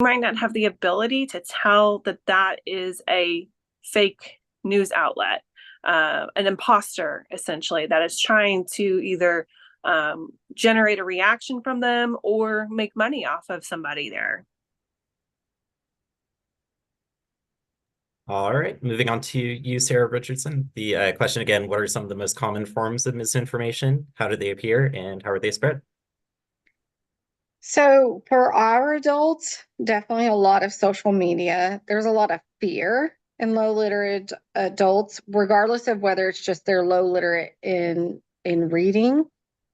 might not have the ability to tell that that is a fake news outlet, an imposter, essentially, that is trying to either generate a reaction from them or make money off of somebody there. All right, moving on to you, Sarah Richardson. The question again, what are some of the most common forms of misinformation? How do they appear and how are they spread? So for our adults, definitely a lot of social media. There's a lot of fear in low literate adults, regardless of whether it's just they're low literate in reading,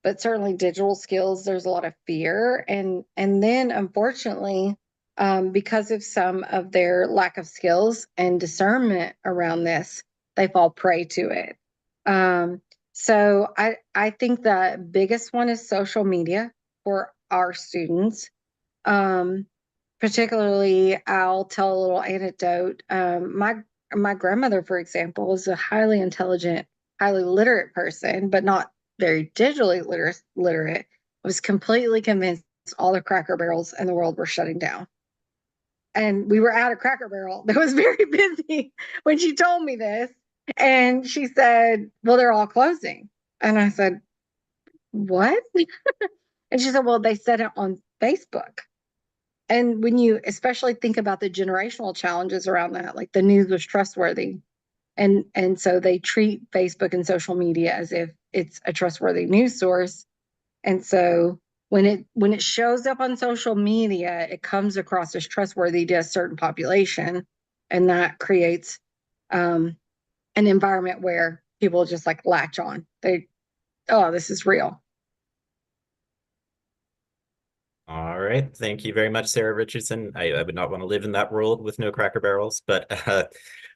but certainly digital skills. There's a lot of fear, and then unfortunately, because of some of their lack of skills and discernment around this, they fall prey to it. So I think the biggest one is social media for our students. Um, Particularly, I'll tell a little anecdote. My grandmother, for example, was a highly intelligent, highly literate person, but not very digitally literate. Was completely convinced all the Cracker Barrels in the world were shutting down. And we were at a Cracker Barrel that was very busy when she told me this. And she said, "Well, they're all closing." And I said, "What?" And she said, "Well, they said it on Facebook." And when you especially think about the generational challenges around that, like the news was trustworthy. And so they treat Facebook and social media as if it's a trustworthy news source. And so when it shows up on social media, it comes across as trustworthy to a certain population. And that creates an environment where people just like latch on. Oh, this is real. All right, thank you very much, Sarah Richardson. I would not want to live in that world with no Cracker Barrels, but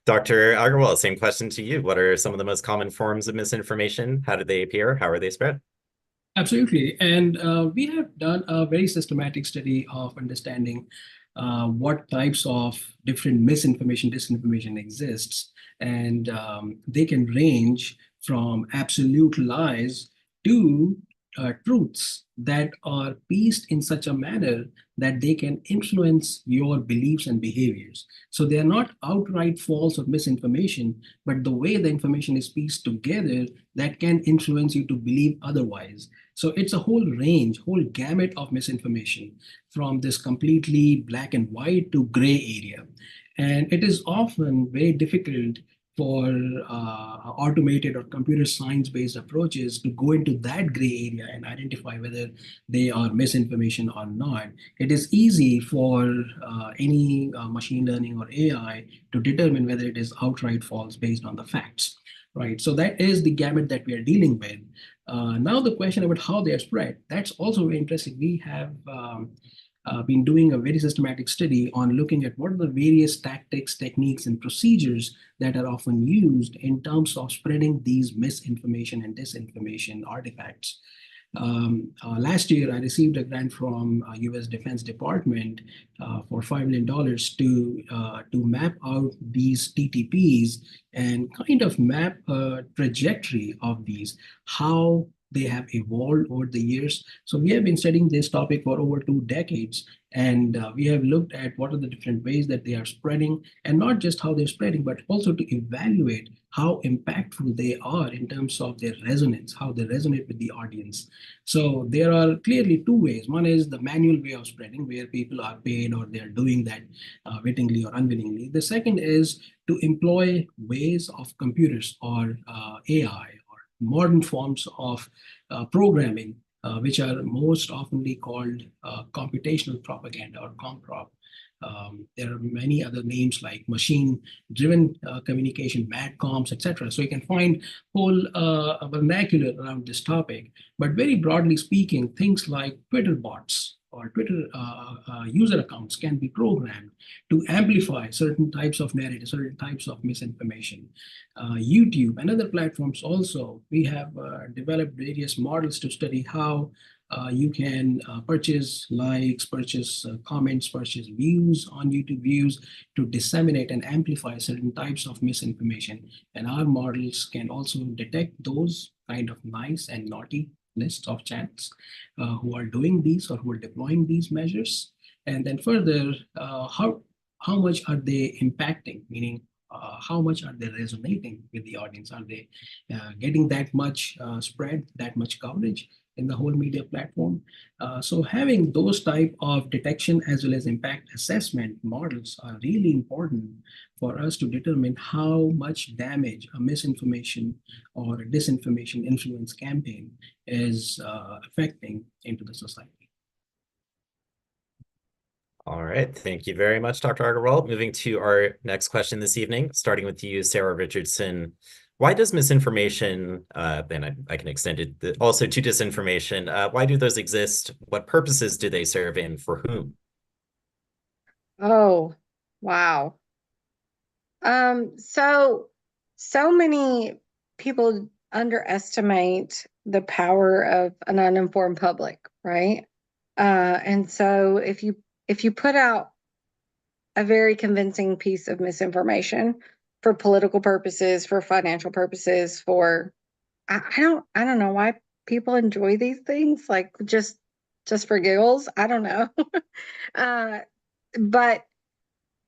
Dr. Agarwal, same question to you. What are some of the most common forms of misinformation? How do they appear? How are they spread? Absolutely. And we have done a very systematic study of understanding what types of different misinformation, disinformation exists. And they can range from absolute lies to truths that are pieced in such a manner that they can influence your beliefs and behaviors. So they are not outright false or misinformation, but the way the information is pieced together that can influence you to believe otherwise. So it's a whole range, whole gamut of misinformation from this completely black and white to gray area. And it is often very difficult for automated or computer science-based approaches to go into that gray area and identify whether they are misinformation or not. It is easy for any machine learning or AI to determine whether it is outright false based on the facts, right? So that is the gamut that we are dealing with. Now the question about how they are spread, that's also very interesting. We have been doing a very systematic study on looking at what are the various tactics, techniques, and procedures that are often used in terms of spreading these misinformation and disinformation artifacts. Last year, I received a grant from U.S. Defense Department for $5 million to map out these TTPs and kind of map a trajectory of these, how they have evolved over the years. So we have been studying this topic for over 2 decades, and we have looked at what are the different ways that they are spreading, and not just how they're spreading, but also to evaluate how impactful they are in terms of their resonance, how they resonate with the audience. So there are clearly two ways. One is the manual way of spreading, where people are paid or they're doing that wittingly or unwittingly. The second is to employ ways of computers or AI or modern forms of programming, which are most oftenly called computational propaganda or comprop. There are many other names like machine-driven communication, MADCOMs, etc. So you can find whole vernacular around this topic. But very broadly speaking, things like Twitter bots or Twitter user accounts can be programmed to amplify certain types of narrative, certain types of misinformation. YouTube and other platforms also, we have developed various models to study how you can purchase likes, purchase comments, purchase views on YouTube views to disseminate and amplify certain types of misinformation. And our models can also detect those kind of nice and naughty lists of channels who are doing these or who are deploying these measures. And then further, how much are they impacting? Meaning, how much are they resonating with the audience? Are they getting that much spread, that much coverage in the whole media platform? So having those type of detection as well as impact assessment models are really important for us to determine how much damage a misinformation or a disinformation influence campaign is affecting into the society. All right, thank you very much, Dr. Agarwal. Moving to our next question this evening, starting with you, Sarah Richardson. Why does misinformation, and I can extend it also to disinformation, why do those exist? What purposes do they serve and for whom? Oh, wow. So many people underestimate the power of an uninformed public, right? And so if you put out a very convincing piece of misinformation for political purposes, for financial purposes, for I don't know why people enjoy these things, like just for giggles. I don't know. But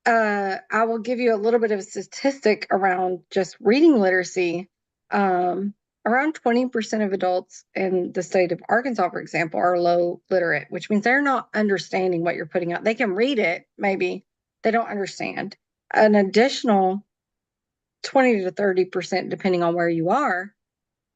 I will give you a little bit of a statistic around just reading literacy. Around 20% of adults in the state of Arkansas, for example, are low literate, which means they're not understanding what you're putting out. They can read it, maybe they don't understand. An additional 20 to 30%, depending on where you are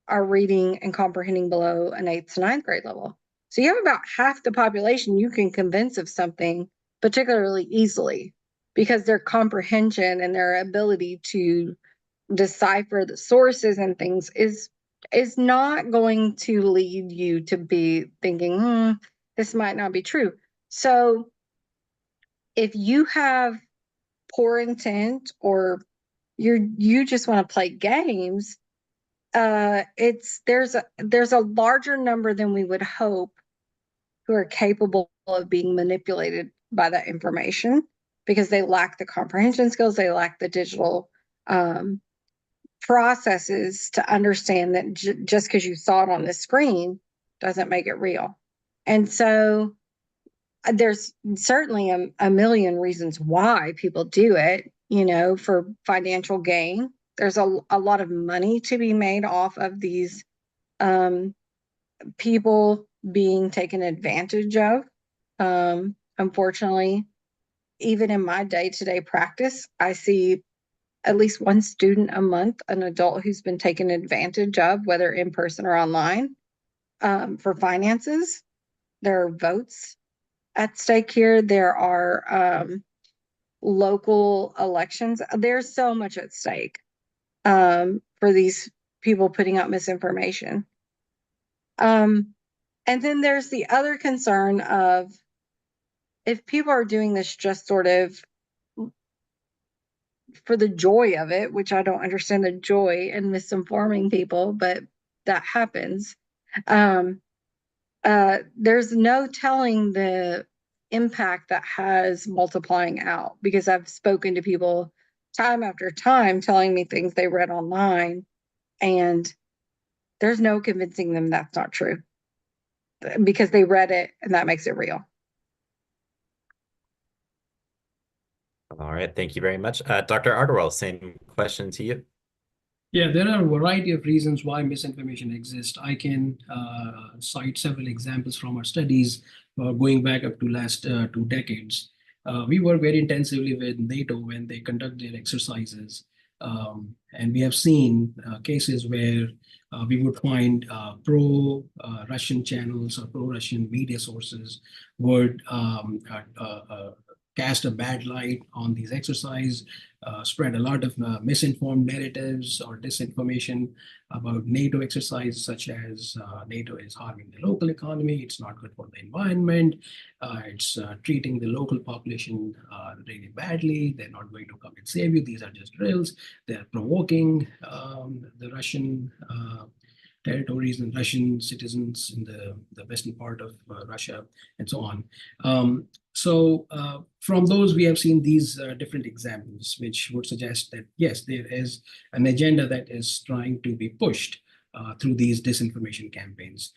reading and comprehending below an 8th to 9th grade level. So you have about half the population you can convince of something particularly easily, because their comprehension and their ability to decipher the sources and things is not going to lead you to be thinking, this might not be true. So if you have poor intent, or you just want to play games, there's a larger number than we would hope who are capable of being manipulated by that information, because they lack the comprehension skills, they lack the digital processes to understand that just because you saw it on the screen doesn't make it real. And so there's certainly a million reasons why people do it, for financial gain. There's a lot of money to be made off of these people being taken advantage of. Unfortunately, even in my day-to-day practice, I see at least one student a month, an adult who's been taken advantage of, whether in person or online, for finances. There are votes at stake here. There are local elections. There's so much at stake for these people putting out misinformation. And then there's the other concern of, if people are doing this just sort of for the joy of it, which I don't understand the joy in misinforming people, but that happens. There's no telling the impact that has multiplying out, because I've spoken to people time after time telling me things they read online, and there's no convincing them that's not true, because they read it and that makes it real. All right, thank you very much. Dr. Agarwal, same question to you. Yeah, there are a variety of reasons why misinformation exists. I can cite several examples from our studies going back up to last 2 decades. We work very intensively with NATO when they conduct their exercises. And we have seen cases where we would find pro-Russian channels or pro-Russian media sources would cast a bad light on these exercises, spread a lot of misinformed narratives or disinformation about NATO exercises, such as NATO is harming the local economy, it's not good for the environment, it's treating the local population really badly, they're not going to come and save you, these are just drills, they're provoking the Russian territories and Russian citizens in the western part of Russia, and so on. So from those, we have seen these different examples, which would suggest that, yes, there is an agenda that is trying to be pushed through these disinformation campaigns.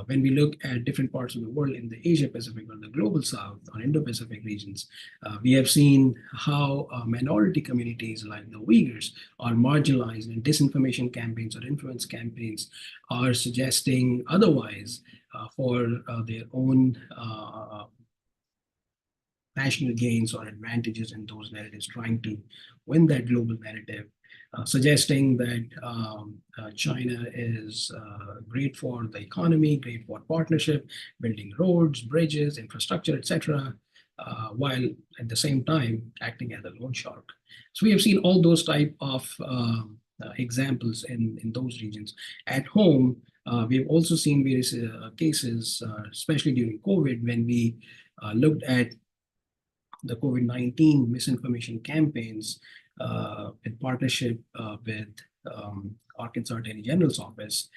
When we look at different parts of the world in the Asia Pacific or the global South or Indo-Pacific regions, we have seen how minority communities like the Uyghurs are marginalized, and disinformation campaigns or influence campaigns are suggesting otherwise for their own national gains or advantages in those narratives, trying to win that global narrative, suggesting that China is great for the economy, great for partnership, building roads, bridges, infrastructure, etc., while at the same time acting as a loan shark. So we have seen all those type of examples in those regions. At home, we've also seen various cases, especially during COVID, when we looked at the COVID-19 misinformation campaigns in partnership with Arkansas Attorney General's office.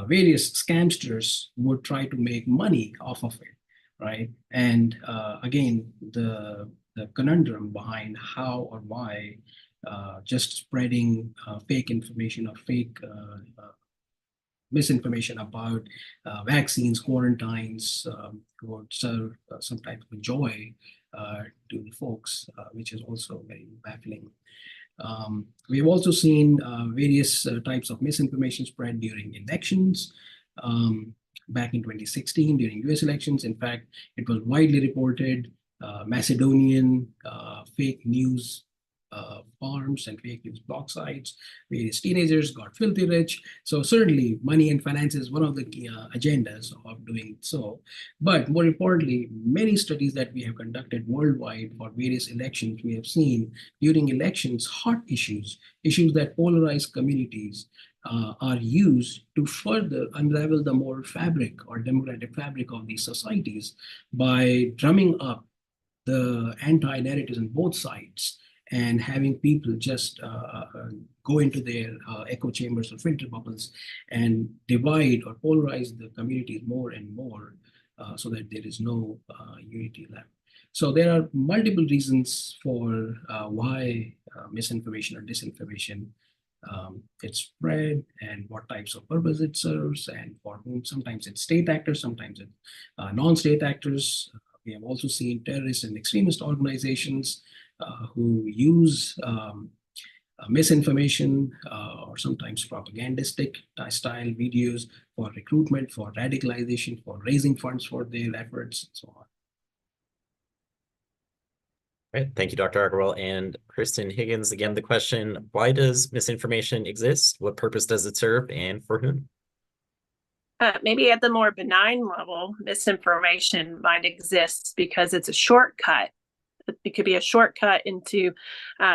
Various scamsters would try to make money off of it, right? And again, the conundrum behind how or why just spreading fake information or fake misinformation about vaccines, quarantines would serve some type of joy to the folks, which is also very baffling. We've also seen various types of misinformation spread during elections. Back in 2016, during US elections, in fact, it was widely reported Macedonian fake news farms and fake news blog sites. Various teenagers got filthy rich. So certainly money and finance is one of the key agendas of doing so. But more importantly, many studies that we have conducted worldwide for various elections, we have seen during elections, hot issues that polarize communities are used to further unravel the moral fabric or democratic fabric of these societies by drumming up the anti-narratives on both sides and having people just go into their echo chambers or filter bubbles and divide or polarize the communities more and more so that there is no unity left. So there are multiple reasons for why misinformation or disinformation it's spread and what types of purpose it serves, and for whom. Sometimes it's state actors, sometimes it's non-state actors. We have also seen terrorist and extremist organizations who use misinformation or sometimes propagandistic style videos for recruitment, for radicalization, for raising funds for their efforts, and so on. Right. Thank you, Dr. Agarwal. And Kristen Higgins, again, the question, why does misinformation exist? What purpose does it serve, and for whom? Maybe at the more benign level, misinformation might exist because it's a shortcut. It could be a shortcut into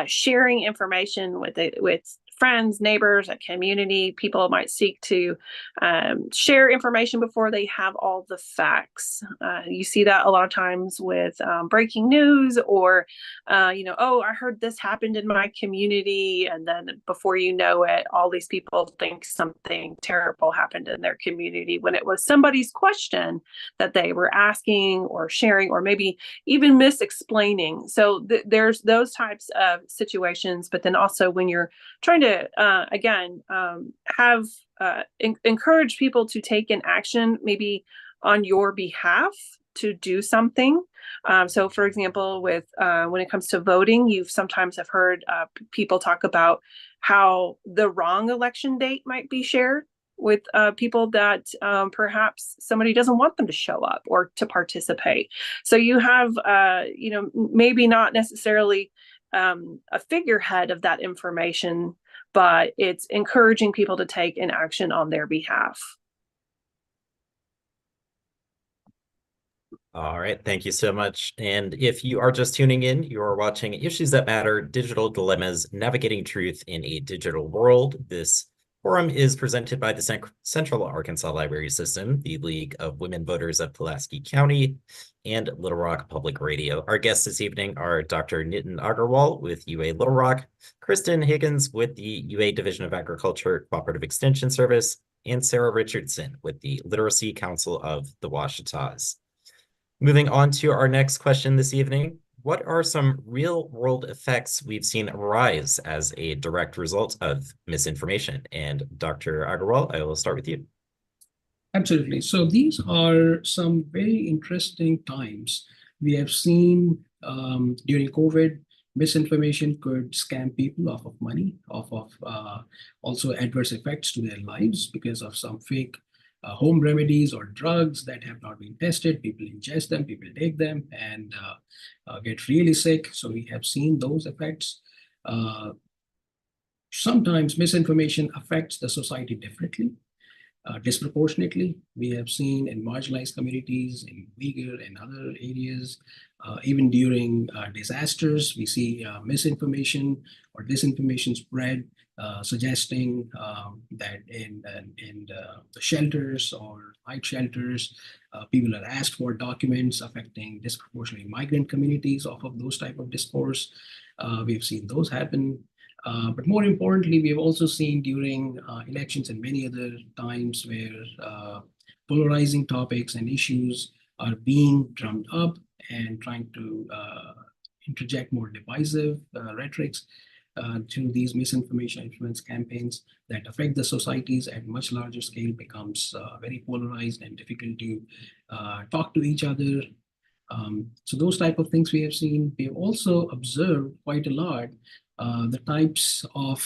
sharing information with friends, neighbors, a community. People might seek to share information before they have all the facts. You see that a lot of times with breaking news, or, oh, I heard this happened in my community. And then before you know it, all these people think something terrible happened in their community when it was somebody's question that they were asking or sharing, or maybe even mis-explaining. So there's those types of situations. But then also when you're trying to encourage people to take an action, maybe on your behalf to do something. So, for example, with when it comes to voting, you've sometimes have heard people talk about how the wrong election date might be shared with people that perhaps somebody doesn't want them to show up or to participate. So you have, maybe not necessarily a figurehead of that information, but it's encouraging people to take an action on their behalf. All right, thank you so much. And if you are just tuning in, you are watching Issues That Matter, Digital Dilemmas, Navigating Truth in a Digital World. This forum is presented by the Central Arkansas Library System, the League of Women Voters of Pulaski County, and Little Rock Public Radio. Our guests this evening are Dr. Nitin Agarwal with UA Little Rock, Kristen Higgins with the UA Division of Agriculture Cooperative Extension Service, and Sarah Richardson with the Literacy Council of the Ouachitas. Moving on to our next question this evening, what are some real world effects we've seen arise as a direct result of misinformation? And Dr. Agarwal, I will start with you. Absolutely. So these are some very interesting times. We have seen during COVID, misinformation could scam people off of money, off of also adverse effects to their lives because of some fake home remedies or drugs that have not been tested. People ingest them, people take them, and get really sick. So we have seen those effects. Sometimes misinformation affects the society differently. Disproportionately, we have seen in marginalized communities, in Uyghur and other areas, even during disasters, we see misinformation or disinformation spread, suggesting that in the shelters or light shelters, people are asked for documents affecting disproportionately migrant communities off of those type of discourse. We've seen those happen. But more importantly, we have also seen during elections and many other times where polarizing topics and issues are being drummed up and trying to interject more divisive rhetorics to these misinformation influence campaigns that affect the societies at much larger scale becomes very polarized and difficult to talk to each other. So those type of things we have seen. We have also observed quite a lot the types of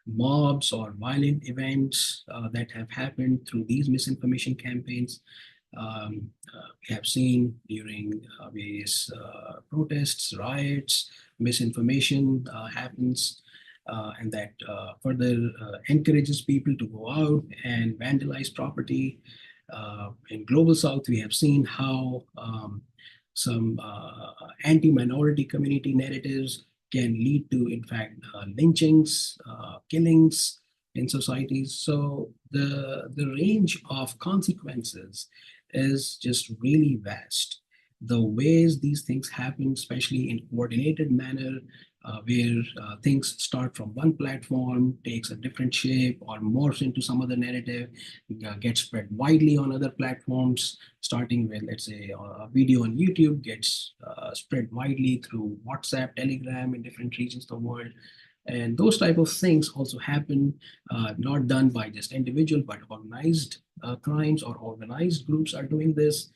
mobs or violent events that have happened through these misinformation campaigns. We have seen during various protests, riots, misinformation happens, and that further encourages people to go out and vandalize property. In Global South, we have seen how some anti-minority community narratives can lead to, in fact, lynchings, killings in societies. So the range of consequences is just really vast. The ways these things happen, especially in coordinated manner, where things start from one platform, takes a different shape, or morphs into some other narrative, gets spread widely on other platforms, starting with, let's say, a video on YouTube gets spread widely through WhatsApp, Telegram in different regions of the world. And those type of things also happen, not done by just individual, but organized crimes or organized groups are doing this.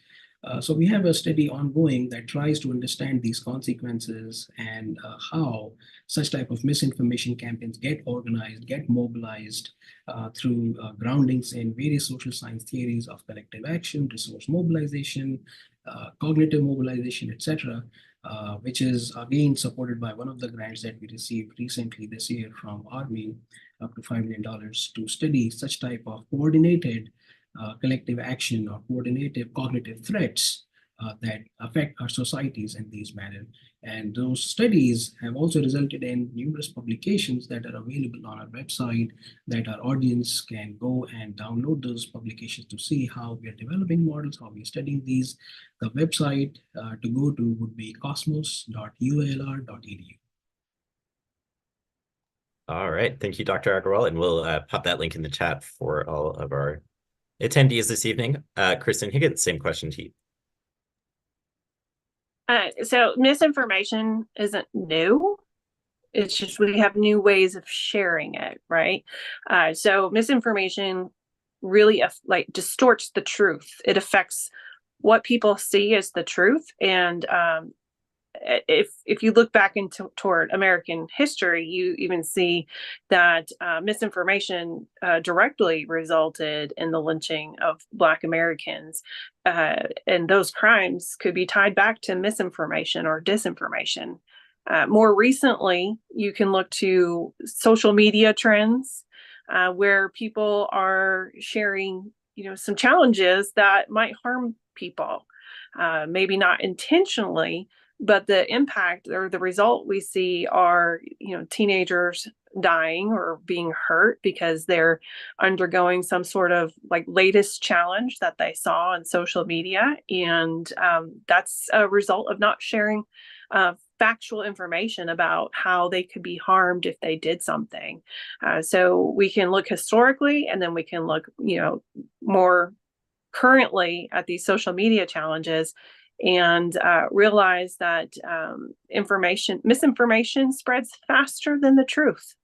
So we have a study ongoing that tries to understand these consequences and how such type of misinformation campaigns get organized, get mobilized through groundings in various social science theories of collective action, resource mobilization, cognitive mobilization, etc., which is again supported by one of the grants that we received recently this year from Army, up to $5 million to study such type of coordinated collective action or coordinated cognitive threats that affect our societies in these manner. And those studies have also resulted in numerous publications that are available on our website that our audience can go and download those publications to see how we are developing models, how we are studying these. The website to go to would be cosmos.ualr.edu. All right. Thank you, Dr. Agarwal. And we'll pop that link in the chat for all of our attendees this evening. Kristen Higgins, same question to you. So misinformation isn't new. It's just we have new ways of sharing it, right? So misinformation really distorts the truth. It affects what people see as the truth. And if you look back toward American history, you even see that misinformation directly resulted in the lynching of Black Americans. And those crimes could be tied back to misinformation or disinformation. More recently, you can look to social media trends where people are sharing, some challenges that might harm people, maybe not intentionally, but the impact or the result we see are, teenagers dying or being hurt because they're undergoing some sort of latest challenge that they saw on social media. And that's a result of not sharing factual information about how they could be harmed if they did something. So we can look historically, and then we can look, more currently at these social media challenges. and realize that misinformation spreads faster than the truth.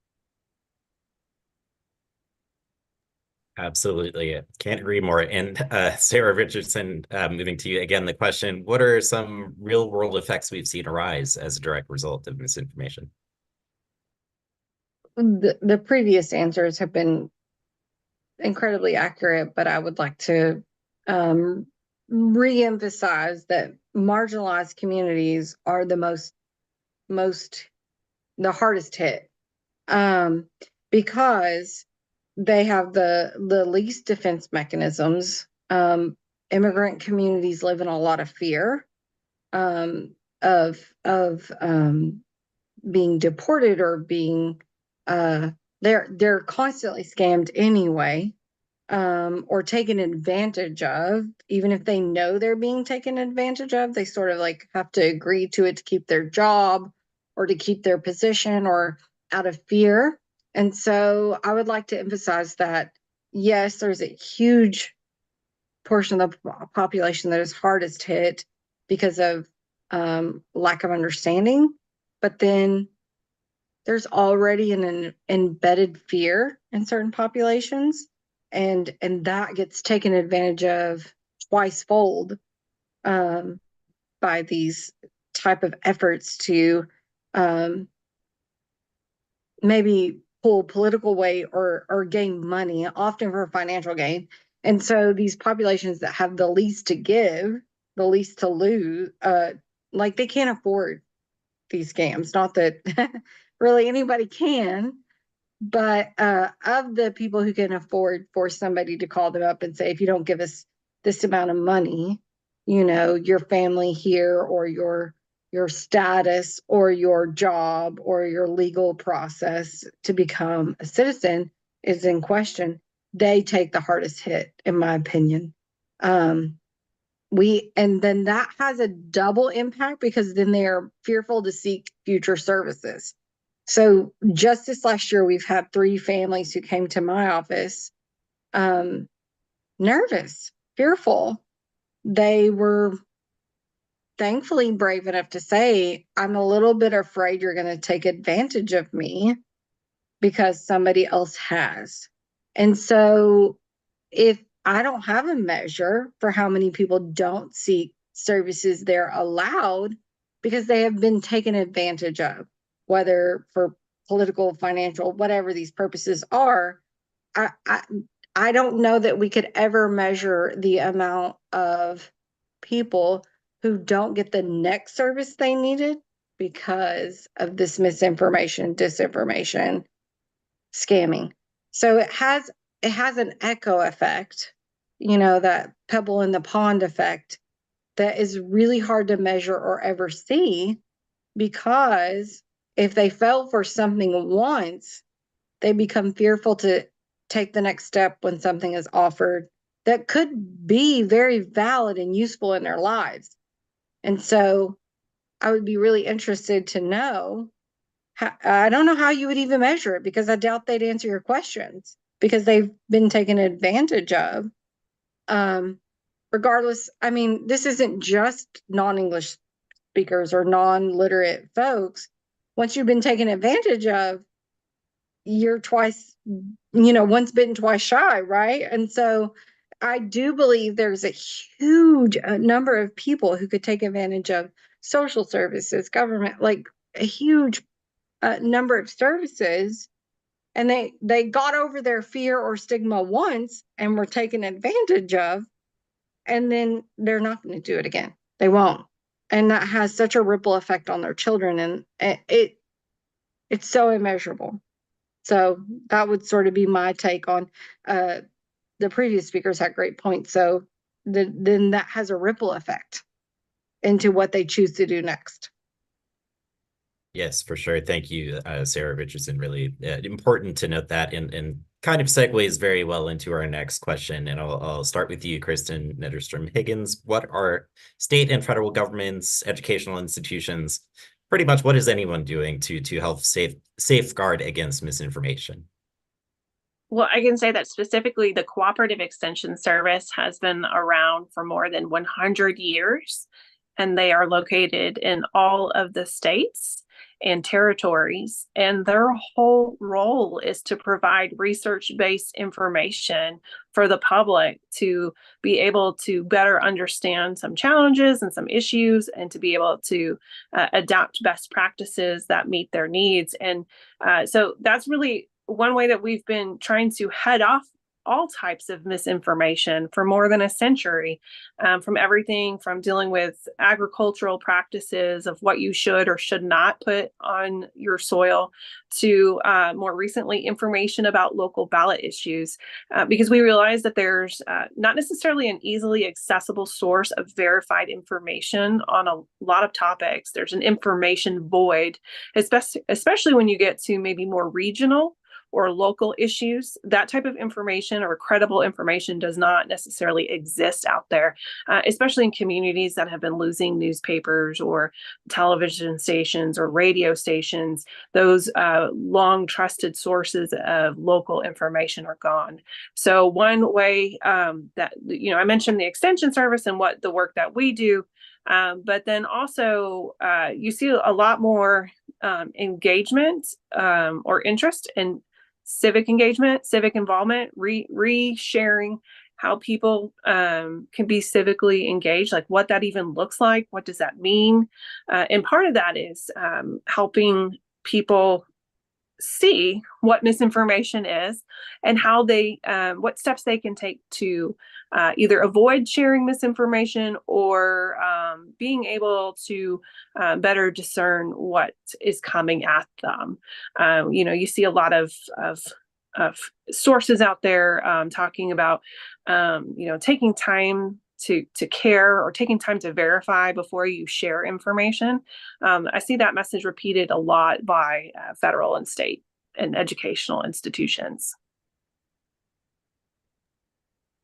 Absolutely. Can't agree more. And Sarah Richardson, moving to you again, the question, what are some real world effects we've seen arise as a direct result of misinformation? The previous answers have been incredibly accurate, but I would like to re-emphasize that marginalized communities are the the hardest hit, because they have the least defense mechanisms. Immigrant communities live in a lot of fear of being deported or being they're constantly scammed anyway, or taken advantage of. Even if they know they're being taken advantage of, they sort of like have to agree to it to keep their job or to keep their position or out of fear. And so I would like to emphasize that, yes, there's a huge portion of the population that is hardest hit because of lack of understanding, but then there's already an embedded fear in certain populations, and that gets taken advantage of twice fold by these type of efforts to maybe pull political weight or gain money, often for financial gain. And so these populations that have the least to give, the least to lose, like they can't afford these scams. Not that really anybody can, but of the people who can afford for somebody to call them up and say, if you don't give us this amount of money, you know, your family here or your status or your job or your legal process to become a citizen is in question, they take the hardest hit, in my opinion. And then that has a double impact, because then they are fearful to seek future services. So just this last year, we've had 3 families who came to my office, nervous, fearful. They were thankfully brave enough to say, I'm a little bit afraid you're going to take advantage of me because somebody else has. And so if I don't have a measure for how many people don't seek services they're allowed because they have been taken advantage of, whether for political, financial, whatever these purposes are, I don't know that we could ever measure the amount of people who don't get the next service they needed because of this misinformation, disinformation, scamming. So it has an echo effect, you know, that pebble in the pond effect that is really hard to measure or ever see, because if they fell for something once, they become fearful to take the next step when something is offered that could be very valid and useful in their lives. And so I would be really interested to know I don't know how you would even measure it, because I doubt they'd answer your questions because they've been taken advantage of. Regardless, I mean, this isn't just non-English speakers or non-literate folks. Once you've been taken advantage of, you're twice, you know, once bitten, twice shy, right? And so I do believe there's a huge number of people who could take advantage of social services, government, like a huge number of services, and they got over their fear or stigma once and were taken advantage of, and then they're not going to do it again. They won't. And that has such a ripple effect on their children, and it's so immeasurable. So that would sort of be my take on the previous speakers had great points. So then that has a ripple effect into what they choose to do next. Yes, for sure. Thank you, Sarah Richardson. Really important to note that, and kind of segues very well into our next question. And I'll start with you, Kristen Nederstrom-Higgins. What are state and federal governments, educational institutions, pretty much what is anyone doing to help safeguard against misinformation? Well, I can say that specifically the Cooperative Extension Service has been around for more than 100 years. and they are located in all of the states and territories. And their whole role is to provide research-based information for the public to be able to better understand some challenges and some issues, and to be able to adapt best practices that meet their needs. And so that's really one way that we've been trying to head off all types of misinformation for more than a century, from everything from dealing with agricultural practices of what you should or should not put on your soil, to more recently information about local ballot issues, because we realize that there's not necessarily an easily accessible source of verified information on a lot of topics. There's an information void, especially when you get to maybe more regional or local issues. That type of information or credible information does not necessarily exist out there, especially in communities that have been losing newspapers or television stations or radio stations. Those long trusted sources of local information are gone. So one way that, I mentioned the Extension Service and what the work that we do, but then also you see a lot more engagement or interest in civic engagement, civic involvement, re-sharing how people can be civically engaged, like what that even looks like, what does that mean? And part of that is helping people see what misinformation is and how they, what steps they can take to either avoid sharing misinformation or being able to better discern what is coming at them. You see a lot of sources out there talking about, taking time to care or taking time to verify before you share information. I see that message repeated a lot by federal and state and educational institutions.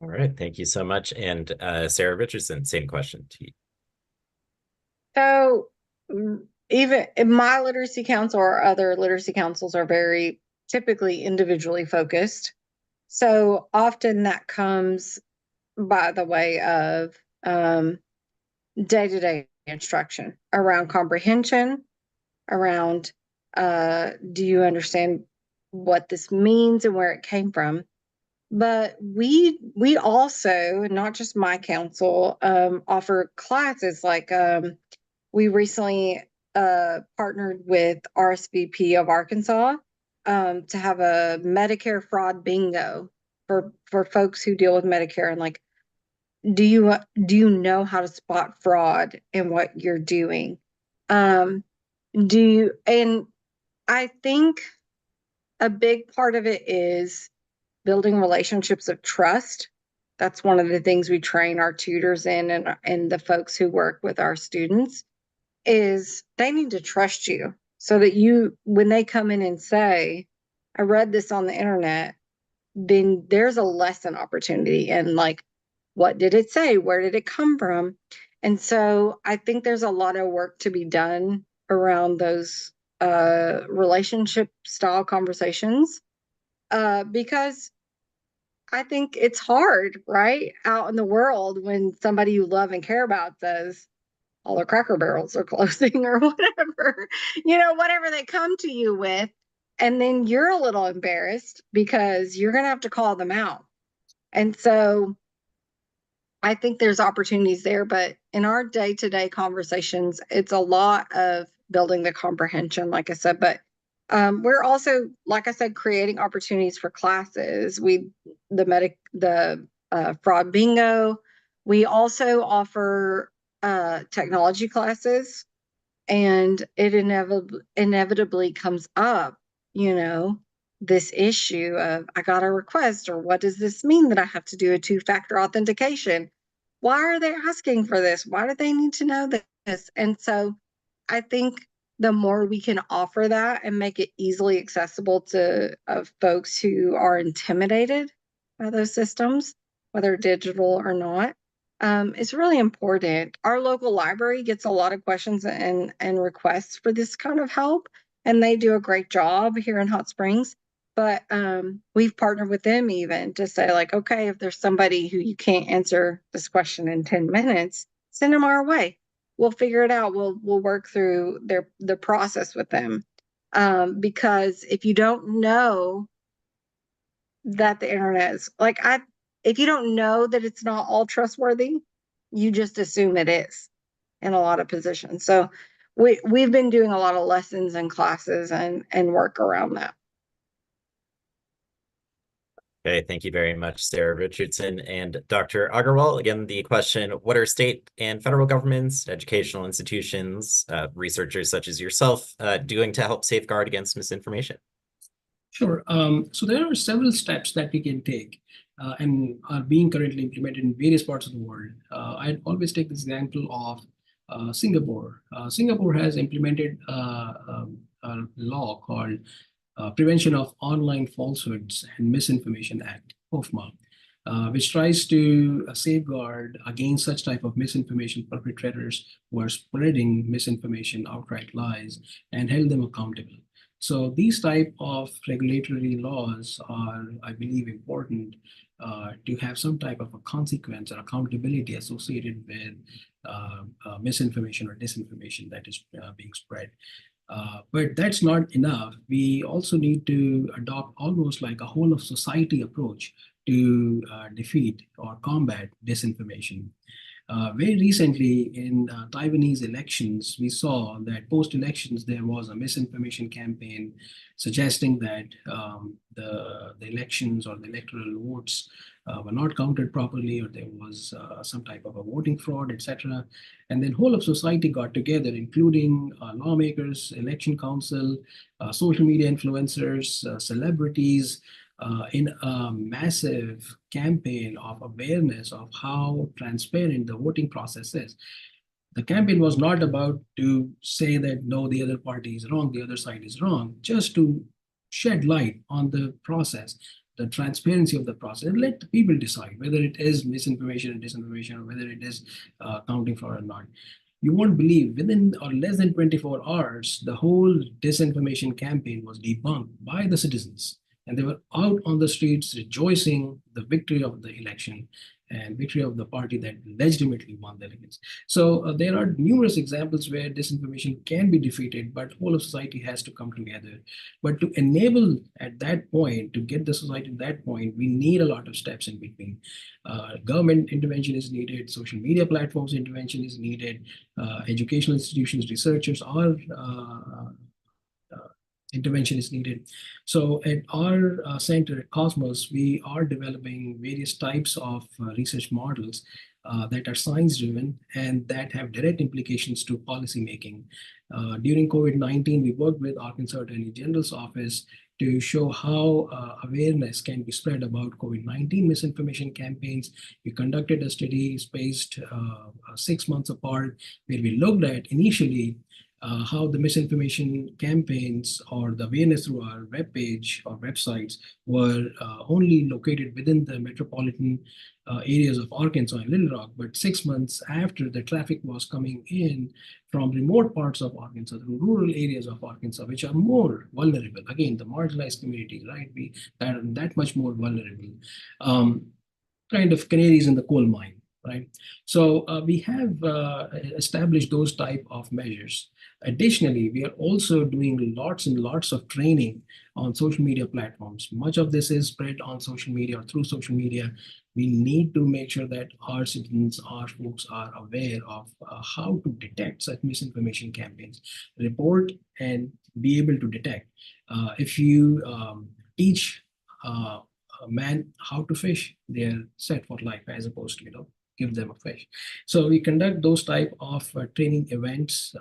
All right, thank you so much. And Sarah Richardson, same question to you. So even in my literacy council or other literacy councils are very typically individually focused. So often that comes by the way of day-to-day instruction around comprehension, around do you understand what this means and where it came from? But we also, not just my council, offer classes like we recently partnered with RSVP of Arkansas to have a Medicare fraud bingo for folks who deal with Medicare, and like, do you know how to spot fraud in what you're doing? And I think a big part of it is building relationships of trust. That's one of the things we train our tutors in, and the folks who work with our students, is they need to trust you so that when they come in and say, I read this on the internet, then there's a lesson opportunity. And like, what did it say? Where did it come from? And so I think there's a lot of work to be done around those relationship style conversations, because I think it's hard, right? Out in the world when somebody you love and care about says all the Cracker Barrels are closing or whatever, whatever they come to you with. And then you're a little embarrassed because you're going to have to call them out. And so I think there's opportunities there, but in our day-to-day conversations, it's a lot of building the comprehension, like I said, but we're also, like I said, creating opportunities for classes. The fraud bingo. We also offer technology classes, and it inevitably comes up, this issue of, I got a request, or what does this mean that I have to do a 2-factor authentication? Why are they asking for this? Why do they need to know this? And so I think the more we can offer that and make it easily accessible to folks who are intimidated by those systems, whether digital or not, is really important. Our local library gets a lot of questions and requests for this kind of help, and they do a great job here in Hot Springs. But we've partnered with them even to say, like, okay, if there's somebody who you can't answer this question in 10 minutes, send them our way. we'll figure it out. We'll work through the process with them. Because if you don't know that the internet is if you don't know that it's not all trustworthy, you just assume it is in a lot of positions. So we've been doing a lot of lessons and classes and work around that. Okay, thank you very much, Sarah Richardson and Dr. Agarwal. Again, the question, what are state and federal governments, educational institutions, researchers such as yourself doing to help safeguard against misinformation? Sure. So there are several steps that we can take and are being currently implemented in various parts of the world. I'd always take this example of Singapore. Singapore has implemented a law called Prevention of Online Falsehoods and Misinformation Act, POFMA, which tries to safeguard against such type of misinformation perpetrators who are spreading misinformation, outright lies, and held them accountable. So these type of regulatory laws are, I believe, important to have some type of a consequence or accountability associated with misinformation or disinformation that is being spread. But that's not enough. We also need to adopt almost like a whole of society approach to defeat or combat disinformation. Very recently in Taiwanese elections, we saw that post-elections, there was a misinformation campaign suggesting that the elections or the electoral votes were not counted properly, or there was some type of a voting fraud, etc. And then whole of society got together, including lawmakers, election council, social media influencers, celebrities, in a massive campaign of awareness of how transparent the voting process is. The campaign was not about to say that, no, the other party is wrong, the other side is wrong, just to shed light on the process, the transparency of the process, and let the people decide whether it is misinformation and disinformation, or whether it is counting fraud or not. You won't believe, within or less than 24 hours, the whole disinformation campaign was debunked by the citizens. And they were out on the streets rejoicing the victory of the election and victory of the party that legitimately won the elections. So there are numerous examples where disinformation can be defeated, but whole of society has to come together. But to enable at that point, to get the society at that point, we need a lot of steps in between. Government intervention is needed, social media platforms intervention is needed, educational institutions, researchers are intervention is needed. So at our center at Cosmos, we are developing various types of research models that are science-driven and that have direct implications to policymaking. During COVID-19, we worked with Arkansas Attorney General's office to show how awareness can be spread about COVID-19 misinformation campaigns. We conducted a study spaced 6 months apart, where we looked at initially how the misinformation campaigns or the awareness through our webpage or websites were only located within the metropolitan areas of Arkansas and Little Rock. But 6 months after, the traffic was coming in from remote parts of Arkansas, the rural areas of Arkansas, which are more vulnerable. Again, the marginalized communities, right? We are that much more vulnerable. Kind of canaries in the coal mine, right? So we have established those type of measures. Additionally, we are also doing lots and lots of training on social media platforms. Much of this is spread on social media or through social media. We need to make sure that our citizens, our folks are aware of how to detect such misinformation campaigns, report and be able to detect. If you teach a man how to fish, they're set for life, as opposed to, give them a fish. So we conduct those type of training events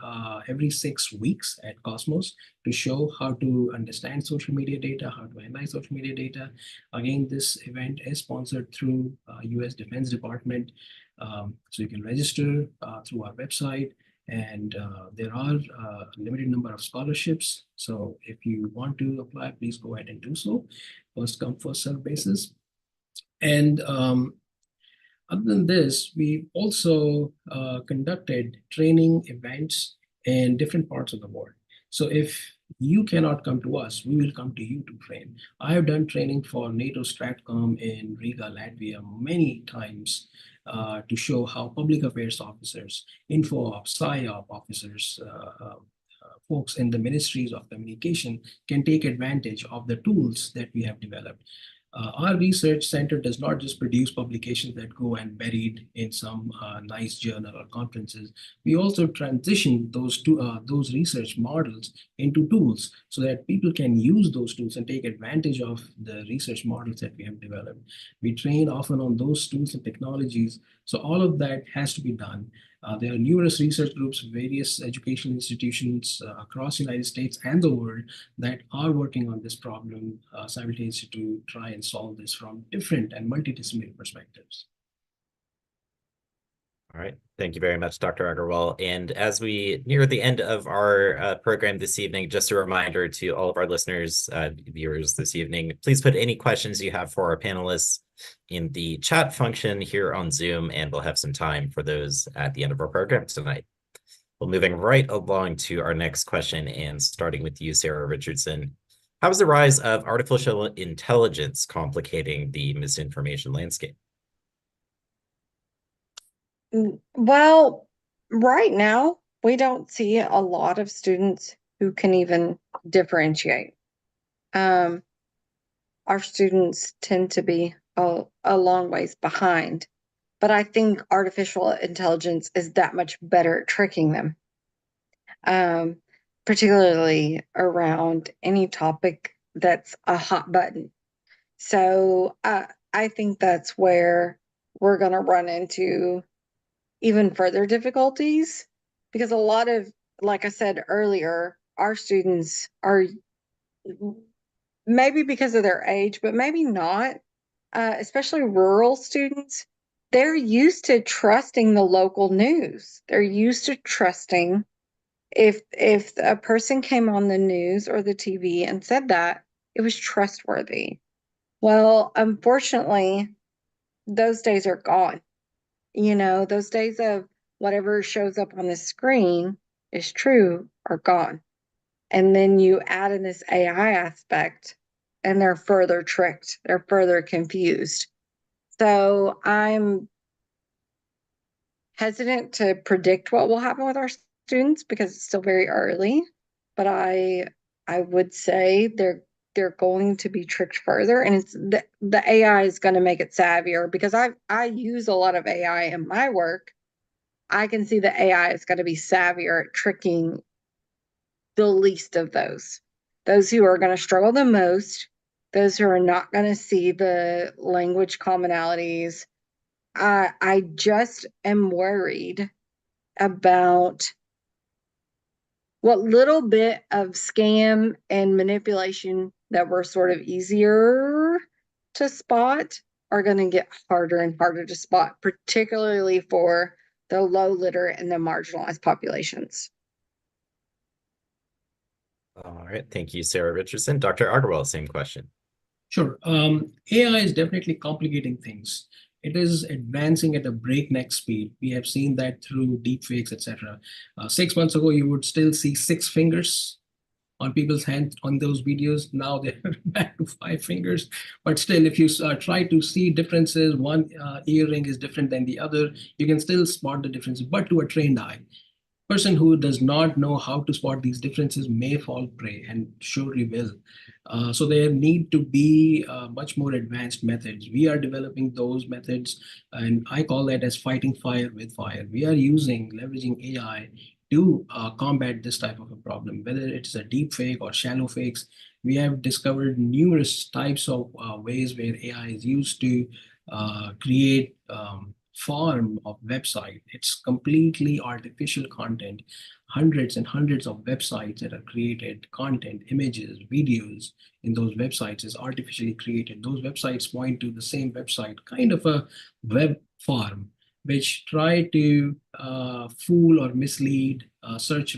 every 6 weeks at Cosmos to show how to understand social media data, how to analyze social media data. Again, this event is sponsored through US Defense Department. So you can register through our website, and there are a limited number of scholarships. So if you want to apply, please go ahead and do so. First come, first serve basis. And other than this, we also conducted training events in different parts of the world. So if you cannot come to us, we will come to you to train. I have done training for NATO STRATCOM in Riga, Latvia many times. to show how public affairs officers, info ops, psyop officers, folks in the ministries of communication can take advantage of the tools that we have developed. Our research center does not just produce publications that go and buried in some nice journal or conferences. We also transition those research models into tools so that people can use those tools and take advantage of the research models that we have developed. We train often on those tools and technologies. So all of that has to be done. There are numerous research groups, various educational institutions across the United States and the world that are working on this problem simultaneously to try and solve this from different and multidisciplinary perspectives. All right. Thank you very much, Dr. Agarwal. And as we near the end of our program this evening, just a reminder to all of our listeners, viewers this evening, please put any questions you have for our panelists in the chat function here on Zoom, and we'll have some time for those at the end of our program tonight. Well, moving right along to our next question, and starting with you, Sarah Richardson. How is the rise of artificial intelligence complicating the misinformation landscape? Well, right now, we don't see a lot of students who can even differentiate. Our students tend to be a long ways behind, but I think artificial intelligence is that much better at tricking them, particularly around any topic that's a hot button. So I think that's where we're going to run into even further difficulties, because a lot of, like I said earlier, our students are, maybe because of their age, but maybe not, especially rural students, they're used to trusting the local news. They're used to trusting if a person came on the news or the TV and said that, it was trustworthy. Well, unfortunately, those days are gone. You know, those days of whatever shows up on the screen is true are gone. And then you add in this AI aspect, and they're further tricked, they're further confused. So I'm hesitant to predict what will happen with our students because it's still very early, but I would say they're going to be tricked further, and it's the AI is going to make it savvier, because I use a lot of AI in my work. I can see the AI is going to be savvier at tricking the least of those who are going to struggle the most, those who are not going to see the language commonalities. I just am worried about what little bit of scam and manipulation that were sort of easier to spot are going to get harder and harder to spot, particularly for the low literate and the marginalized populations. All right. Thank you, Sarah Richardson. Dr. Agarwal, same question. Sure. AI is definitely complicating things. It is advancing at a breakneck speed. We have seen that through deepfakes, etc. 6 months ago, you would still see 6 fingers on people's hands on those videos. Now they're back to 5 fingers. But still, if you try to see differences, one earring is different than the other, you can still spot the differences. But to a trained eye, person who does not know how to spot these differences may fall prey, and surely will. So there need to be much more advanced methods. We are developing those methods, and I call that as fighting fire with fire. We are leveraging AI to combat this type of a problem, whether it's a deep fake or shallow fakes. We have discovered numerous types of ways where AI is used to create form of website. It's completely artificial content. Hundreds and hundreds of websites that are created, content, images, videos in those websites is artificially created. Those websites point to the same website, kind of a web farm, which try to fool or mislead search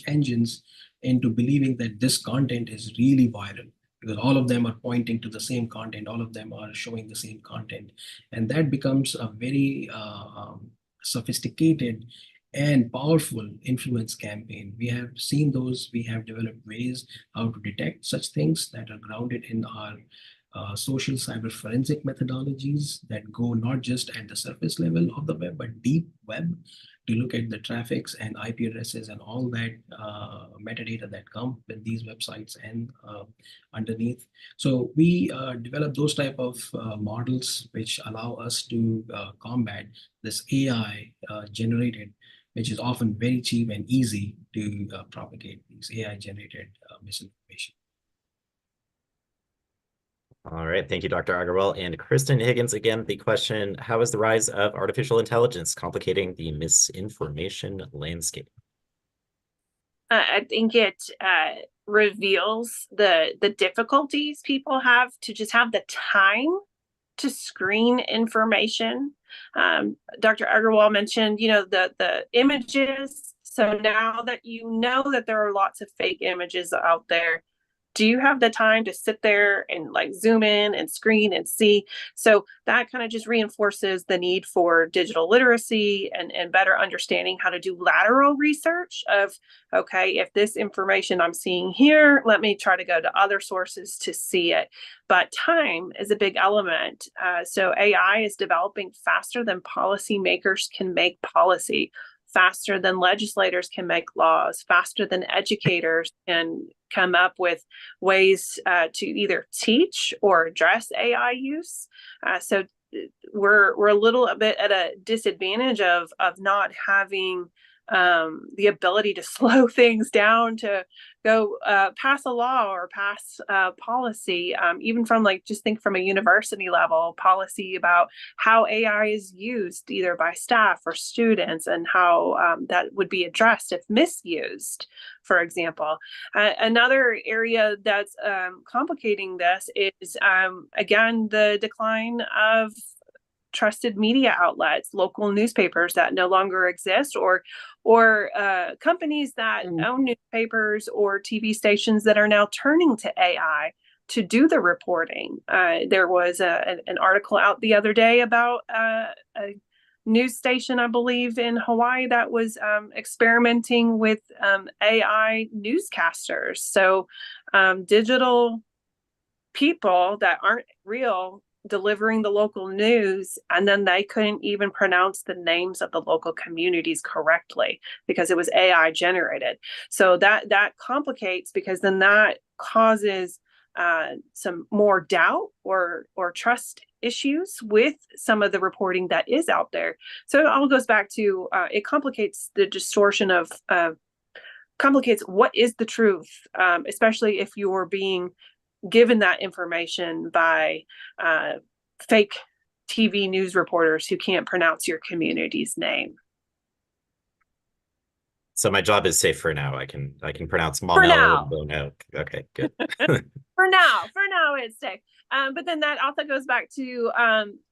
engines into believing that this content is really viral, because all of them are pointing to the same content, all of them are showing the same content. And that becomes a very sophisticated and powerful influence campaign. We have seen those, we have developed ways how to detect such things that are grounded in our social cyber forensic methodologies that go not just at the surface level of the web, but deep web, to look at the traffics and IP addresses and all that metadata that come with these websites and underneath. So we develop those type of models which allow us to combat this AI generated, which is often very cheap and easy to propagate these AI generated misinformation. All right, thank you, Dr. Agarwal. And Kristen Higgins, again, the question, how is the rise of artificial intelligence complicating the misinformation landscape? I think it reveals the difficulties people have to just have the time to screen information. Dr. Agarwal mentioned, the images. So now that you know that there are lots of fake images out there, do you have the time to sit there and like zoom in and screen and see? So that kind of just reinforces the need for digital literacy and better understanding how to do lateral research of, okay, if this information I'm seeing here, let me try to go to other sources to see it. But time is a big element. So AI is developing faster than policymakers can make policy, faster than legislators can make laws, faster than educators can come up with ways to either teach or address AI use. So we're a little bit at a disadvantage of not having the ability to slow things down, to go pass a law or pass policy, even from just think from a university level policy about how AI is used either by staff or students and how that would be addressed if misused, for example. Another area that's complicating this is, again, the decline of trusted media outlets, local newspapers that no longer exist, or companies that own newspapers or TV stations that are now turning to AI to do the reporting. There was an article out the other day about a news station, I believe, in Hawaii that was experimenting with AI newscasters. So digital people that aren't real delivering the local news, and then they couldn't even pronounce the names of the local communities correctly because it was AI generated. So that complicates, because then that causes some more doubt or trust issues with some of the reporting that is out there. So it all goes back to it complicates the distortion of complicates what is the truth, especially if you're being given that information by fake TV news reporters who can't pronounce your community's name. So my job is safe for now. I can pronounce For now. Maulden-Entergy. Okay, good. For now it's safe. But then that also goes back to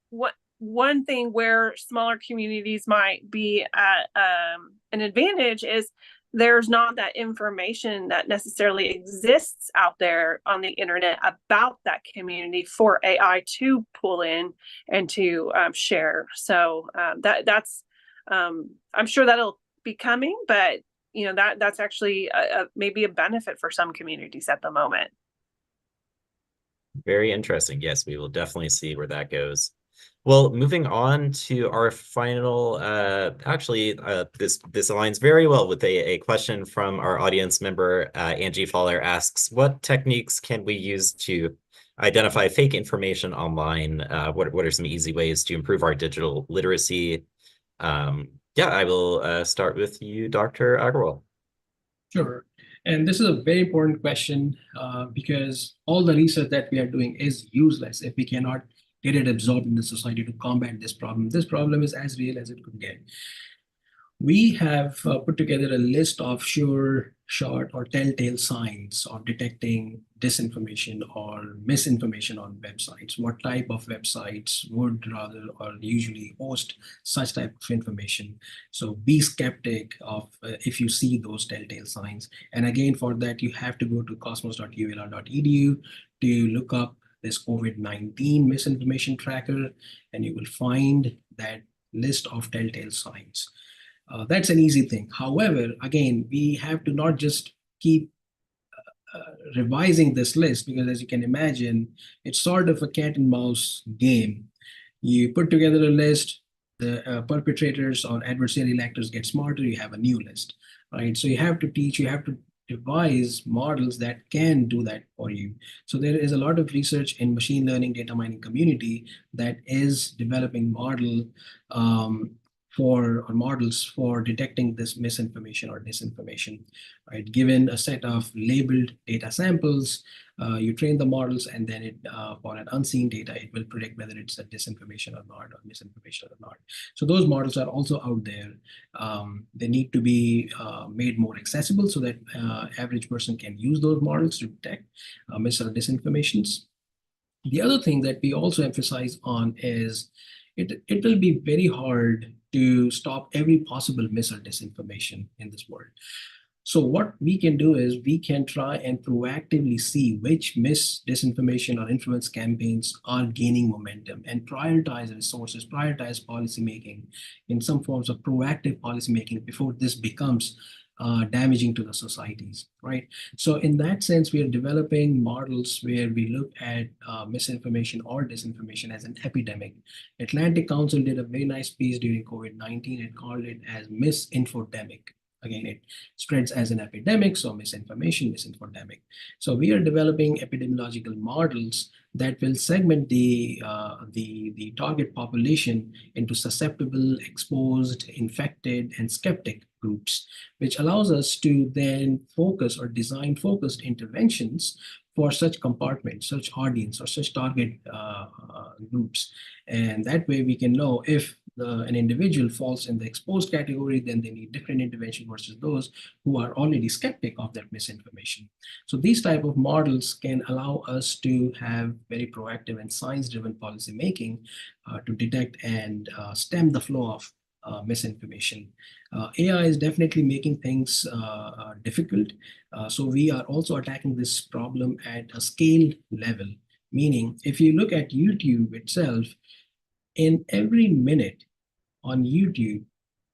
what one thing where smaller communities might be at an advantage is there's not that information that necessarily exists out there on the internet about that community for AI to pull in and to share. So that's I'm sure that'll be coming, but that's actually maybe a benefit for some communities at the moment. Very interesting. Yes, we will definitely see where that goes. Well, moving on to our final, this aligns very well with a question from our audience member. Angie Fowler asks, what techniques can we use to identify fake information online? What are some easy ways to improve our digital literacy? Yeah, I will start with you, Dr. Agarwal. Sure. And this is a very important question because all the research that we are doing is useless if we cannot get it absorbed in the society to combat this problem. This problem is as real as it could get. We have put together a list of sure, short, or telltale signs of detecting disinformation or misinformation on websites. What type of websites would rather or usually host such type of information? So be skeptic of if you see those telltale signs. And again, for that, you have to go to cosmos.ulr.edu to look up this COVID-19 misinformation tracker, and you will find that list of telltale signs. That's an easy thing. However, again, we have to not just keep revising this list, because as you can imagine, it's sort of a cat and mouse game. You put together a list, the perpetrators or adversarial actors get smarter, you have a new list, right? So you have to devise models that can do that for you. So there is a lot of research in machine learning data mining community that is developing models for detecting this misinformation or disinformation, right? Given a set of labeled data samples, you train the models, and then for an unseen data, it will predict whether it's a disinformation or not, or misinformation or not. So those models are also out there. They need to be made more accessible so that average person can use those models to detect mis or disinformations. The other thing that we also emphasize on is it will be very hard to stop every possible mis or disinformation in this world. So what we can do is we can try and proactively see which disinformation or influence campaigns are gaining momentum and prioritize resources, prioritize policymaking in some forms of proactive policymaking before this becomes damaging to the societies, right? So in that sense, we are developing models where we look at misinformation or disinformation as an epidemic. Atlantic Council did a very nice piece during COVID-19 and called it as misinfodemic. Again, it spreads as an epidemic, so misinformation, misinfodemic. So we are developing epidemiological models that will segment the target population into susceptible, exposed, infected, and skeptic groups, which allows us to then focus or design focused interventions for such compartments, such audience, or such target groups. And that way we can know if an individual falls in the exposed category, then they need different intervention versus those who are already skeptic of that misinformation. So these type of models can allow us to have very proactive and science-driven policy making to detect and stem the flow of misinformation. AI is definitely making things difficult. So we are also attacking this problem at a scale level, meaning if you look at YouTube itself, in every minute on YouTube,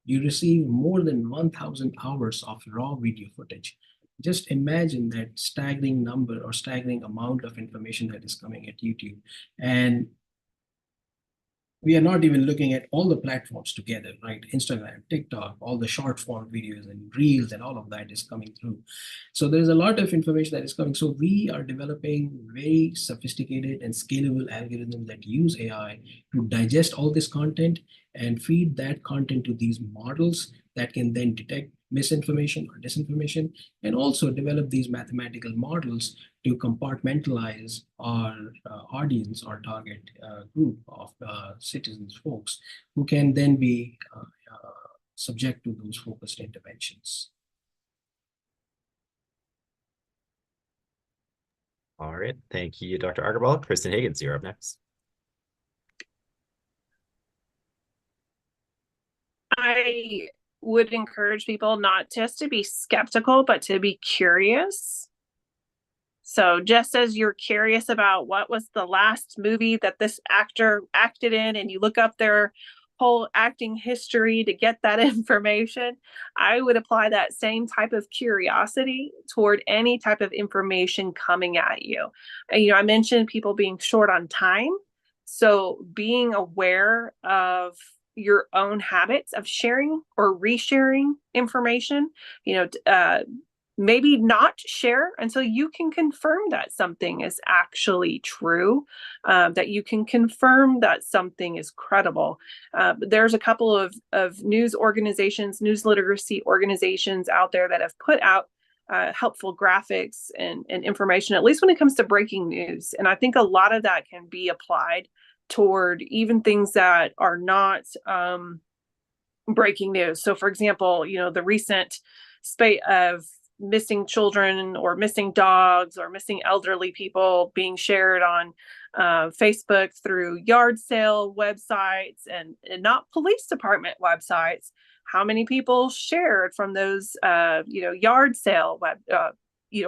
you receive more than 1,000 hours of raw video footage. Just imagine that staggering number or staggering amount of information that is coming at YouTube. And we are not even looking at all the platforms together, right? Instagram, TikTok, all the short form videos and reels and all of that is coming through. So there's a lot of information that is coming. So we are developing very sophisticated and scalable algorithms that use AI to digest all this content and feed that content to these models that can then detect misinformation or disinformation, and also develop these mathematical models to compartmentalize our audience, our target group of citizens, folks, who can then be subject to those focused interventions. All right, thank you, Dr. Agarwal. Kristen Higgins, you're up next. I would encourage people not just to be skeptical, but to be curious. So just as you're curious about what was the last movie that this actor acted in, and you look up their whole acting history to get that information, I would apply that same type of curiosity toward any type of information coming at you. And, I mentioned people being short on time. So being aware of your own habits of sharing or resharing information, maybe not share until you can confirm that something is actually true, that you can confirm that something is credible. There's a couple of news organizations, news literacy organizations out there that have put out helpful graphics and information, at least when it comes to breaking news. And I think a lot of that can be applied toward even things that are not breaking news. So for example, the recent spate of missing children or missing dogs or missing elderly people being shared on Facebook through yard sale websites and not police department websites. How many people shared from those yard sale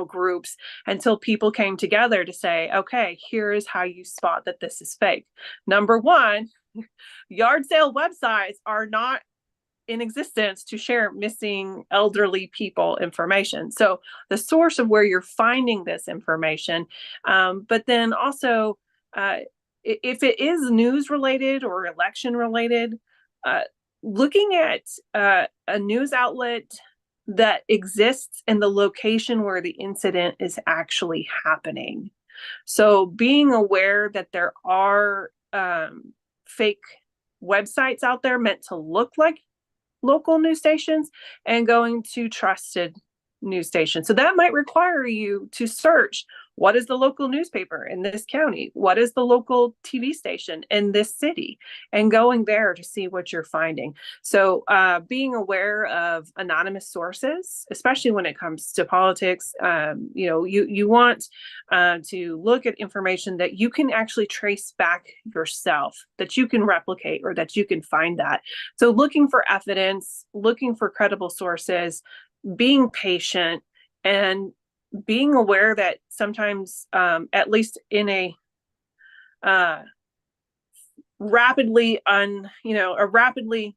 groups until people came together to say, okay, here is how you spot that this is fake. Number one, yard sale websites are not in existence to share missing elderly people information. So the source of where you're finding this information, but then also if it is news related or election related, looking at a news outlet that exists in the location where the incident is actually happening. So being aware that there are fake websites out there meant to look like local news stations and going to trusted news stations. So that might require you to search, what is the local newspaper in this county? What is the local TV station in this city? And going there to see what you're finding. So being aware of anonymous sources, especially when it comes to politics, you want to look at information that you can actually trace back yourself, that you can replicate or that you can find that. So looking for evidence, looking for credible sources, being patient, and being aware that sometimes, at least in a rapidly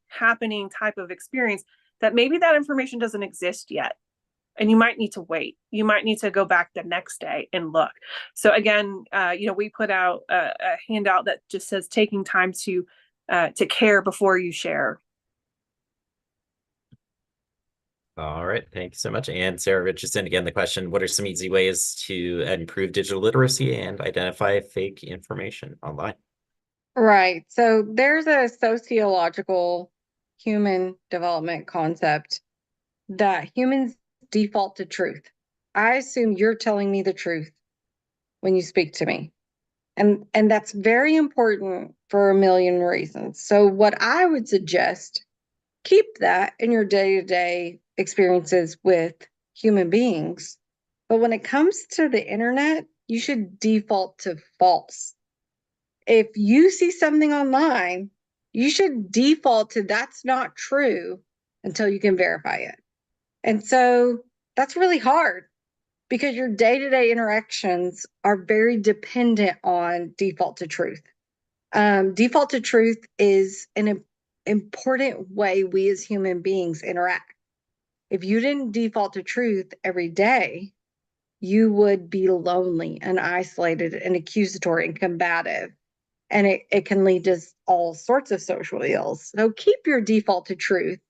happening type of experience, that maybe that information doesn't exist yet. And you might need to wait. You might need to go back the next day and look. So again, we put out a handout that just says taking time to care before you share. All right, thank you so much. And Sarah Richardson, again, the question, what are some easy ways to improve digital literacy and identify fake information online? Right. So there's a sociological human development concept that humans default to truth. I assume you're telling me the truth when you speak to me. And that's very important for a million reasons. So what I would suggest, keep that in your day-to-day experiences with human beings. But when it comes to the internet, you should default to false. If you see something online, you should default to that's not true until you can verify it. And so that's really hard because your day-to-day interactions are very dependent on default to truth. Default to truth is an important way we as human beings interact. If you didn't default to truth every day, you would be lonely and isolated and accusatory and combative. And it can lead to all sorts of social ills. So keep your default to truth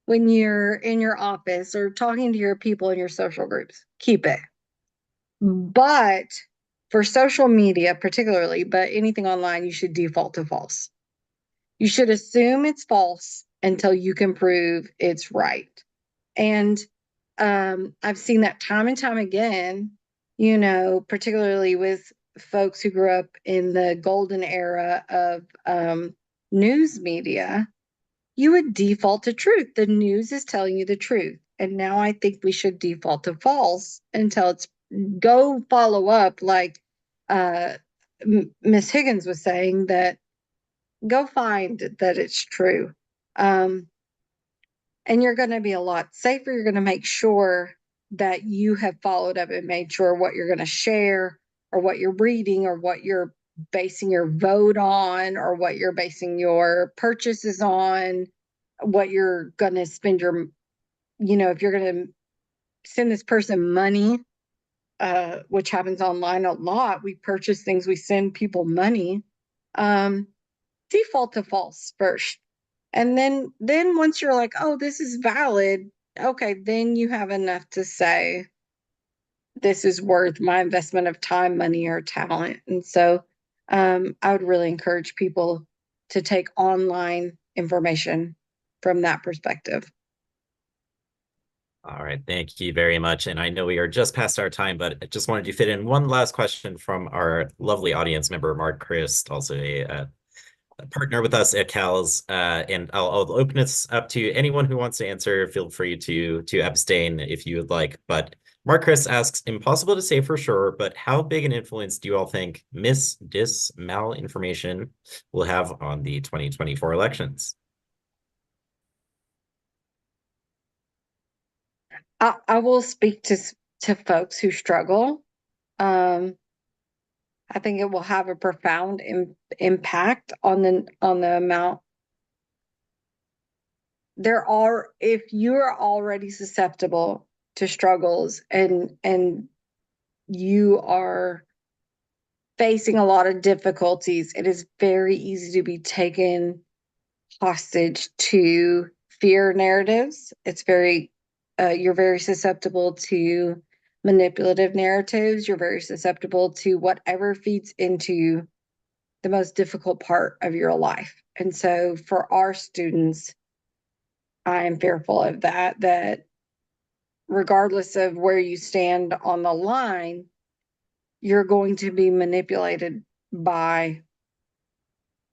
when you're in your office or talking to your people in your social groups. Keep it. But for social media particularly, but anything online, you should default to false. You should assume it's false until you can prove it's right. And I've seen that time and time again, particularly with folks who grew up in the golden era of news media. You would default to truth. The news is telling you the truth. And now I think we should default to false until it's go follow up, like Miss Higgins was saying, that go find that it's true. And you're going to be a lot safer. You're going to make sure that you have followed up and made sure what you're going to share or what you're reading or what you're basing your vote on or what you're basing your purchases on, what you're going to spend your, if you're going to send this person money, which happens online a lot. We purchase things, we send people money. Default to false first. And then once you're like, oh, this is valid, okay, then you have enough to say, this is worth my investment of time, money, or talent. And so I would really encourage people to take online information from that perspective. All right, thank you very much. And I know we are just past our time, but I just wanted to fit in one last question from our lovely audience member, Mark Christ, also a partner with us at CALS. And I'll open this up to anyone who wants to answer. Feel free to abstain if you would like. But Mark Chris asks, impossible to say for sure, but how big an influence do you all think malinformation will have on the 2024 elections? I will speak to folks who struggle. I think it will have a profound impact on the amount if you are already susceptible to struggles and you are facing a lot of difficulties, it is very easy to be taken hostage to fear narratives. You're very susceptible to manipulative narratives. You're very susceptible to whatever feeds into the most difficult part of your life. And so for our students, I am fearful of that regardless of where you stand on the line, you're going to be manipulated by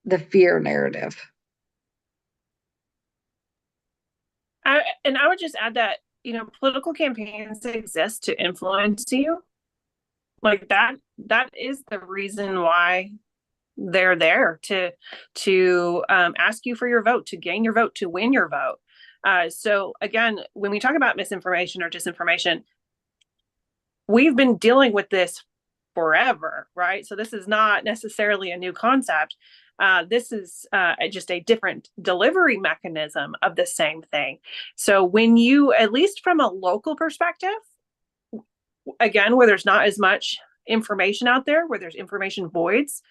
the fear narrative. I would just add that, political campaigns exist to influence you. Like that is the reason why they're there, to ask you for your vote, to gain your vote, to win your vote. So again, when we talk about misinformation or disinformation, we've been dealing with this forever, right? So this is not necessarily a new concept. This is just a different delivery mechanism of the same thing. So when you, at least from a local perspective, again, where there's not as much information out there, where there's information voids,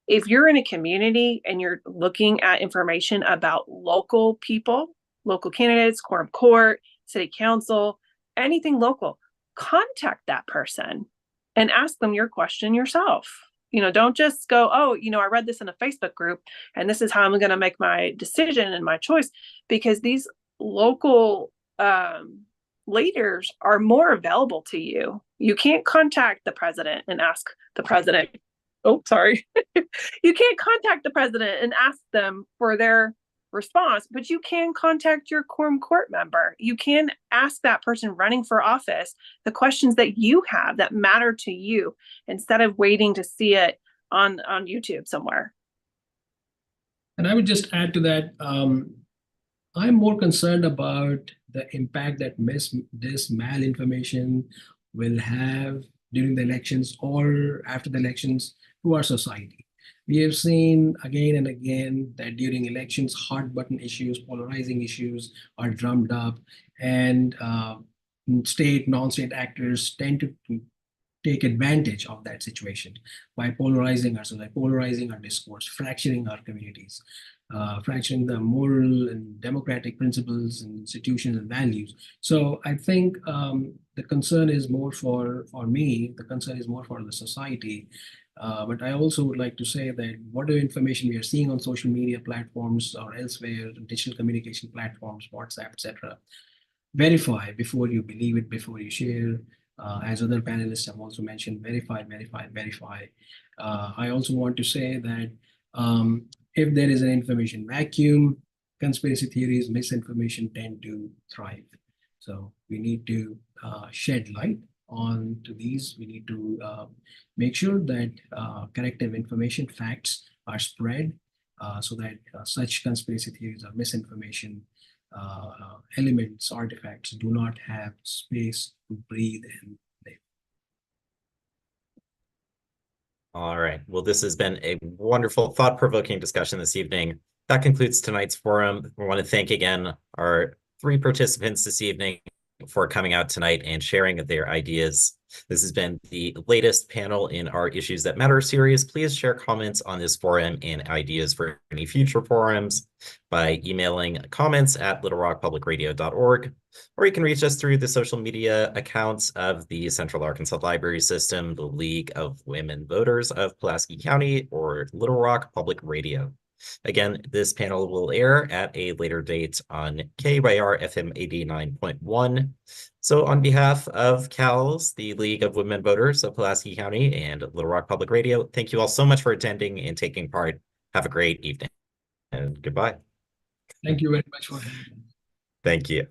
if you're in a community and you're looking at information about local people, local candidates, quorum court, city council, anything local, contact that person and ask them your question yourself. Don't just go, oh, I read this in a Facebook group and this is how I'm going to make my decision and my choice, because these local leaders are more available to you. You can't contact the president and ask the president. Oh, sorry. You can't contact the president and ask them for their response, but you can contact your quorum court member. You can ask that person running for office the questions that you have that matter to you, instead of waiting to see it on YouTube somewhere. And I would just add to that, I'm more concerned about the impact that this malinformation will have during the elections or after the elections to our society. We have seen again and again that during elections, hot button issues, polarizing issues are drummed up, and state, non-state actors tend to take advantage of that situation by polarizing ourselves, by polarizing our discourse, fracturing our communities, fracturing the moral and democratic principles and institutions and values. So I think the concern is more for me, the concern is more for the society. But I also would like to say that whatever information we are seeing on social media platforms or elsewhere, digital communication platforms, WhatsApp, etc., verify before you believe it, before you share. As other panelists have also mentioned, verify, verify, verify. I also want to say that if there is an information vacuum, conspiracy theories, misinformation tend to thrive. So we need to shed light on to these. We need to make sure that corrective information, facts are spread so that such conspiracy theories or misinformation elements, artifacts do not have space to breathe and live. All right. Well, this has been a wonderful, thought-provoking discussion this evening. That concludes tonight's forum. We want to thank again our 3 participants this evening for coming out tonight and sharing their ideas. This has been the latest panel in our Issues That Matter series. Please share comments on this forum and ideas for any future forums by emailing comments@littlerockpublicradio.org, or you can reach us through the social media accounts of the Central Arkansas Library System, the League of Women Voters of Pulaski County, or Little Rock Public Radio. Again, this panel will air at a later date on KYR FM 89.1. So on behalf of CALS, the League of Women Voters of Pulaski County, and Little Rock Public Radio, thank you all so much for attending and taking part. Have a great evening and goodbye. Thank you very much for having me. Thank you.